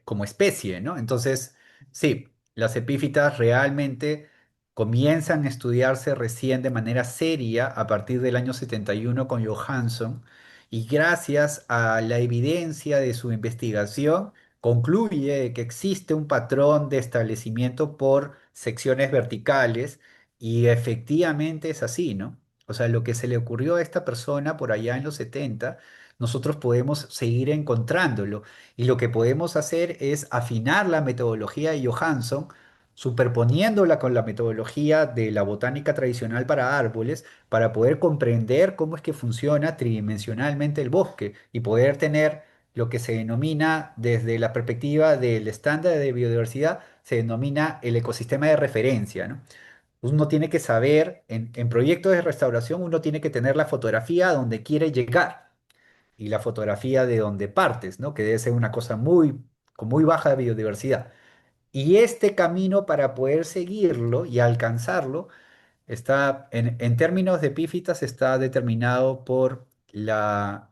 como especie, ¿no? Entonces, sí, las epífitas realmente comienzan a estudiarse recién de manera seria a partir del año 71 con Johansson y gracias a la evidencia de su investigación concluye que existe un patrón de establecimiento por secciones verticales y efectivamente es así, ¿no? O sea, lo que se le ocurrió a esta persona por allá en los 70, nosotros podemos seguir encontrándolo. Y lo que podemos hacer es afinar la metodología de Johansson, superponiéndola con la metodología de la botánica tradicional para árboles, para poder comprender cómo es que funciona tridimensionalmente el bosque y poder tener lo que se denomina desde la perspectiva del estándar de biodiversidad, se denomina el ecosistema de referencia, ¿no? Uno tiene que saber, en proyectos de restauración, uno tiene que tener la fotografía a donde quiere llegar y la fotografía de donde partes, ¿no? Que debe ser una cosa con muy baja biodiversidad. Y este camino para poder seguirlo y alcanzarlo está, en términos de epífitas, está determinado por la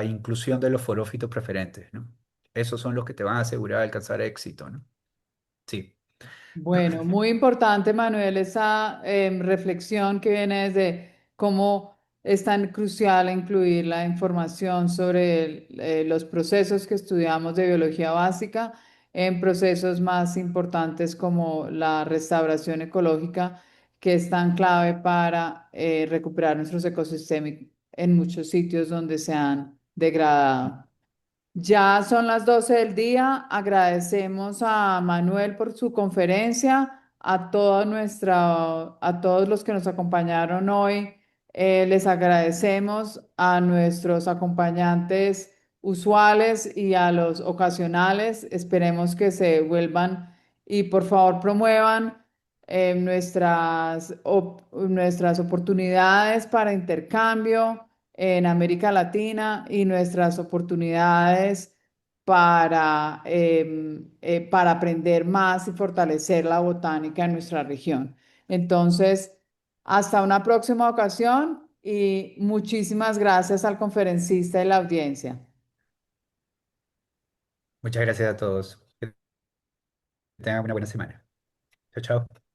inclusión de los forófitos preferentes, ¿no? Esos son los que te van a asegurar alcanzar éxito, ¿no? Sí. Bueno, muy importante, Manuel, esa reflexión que viene desde cómo es tan crucial incluir la información sobre los procesos que estudiamos de biología básica en procesos más importantes como la restauración ecológica, que es tan clave para recuperar nuestros ecosistemas en muchos sitios donde se han degradado. Ya son las 12 del día. Agradecemos a Manuel por su conferencia, a todos los que nos acompañaron hoy. Les agradecemos a nuestros acompañantes usuales y a los ocasionales. Esperemos que se vuelvan y por favor promuevan nuestras oportunidades para intercambio en América Latina y nuestras oportunidades para aprender más y fortalecer la botánica en nuestra región. Entonces, hasta una próxima ocasión y muchísimas gracias al conferencista y la audiencia. Muchas gracias a todos. Que tengan una buena semana. Chao, chao.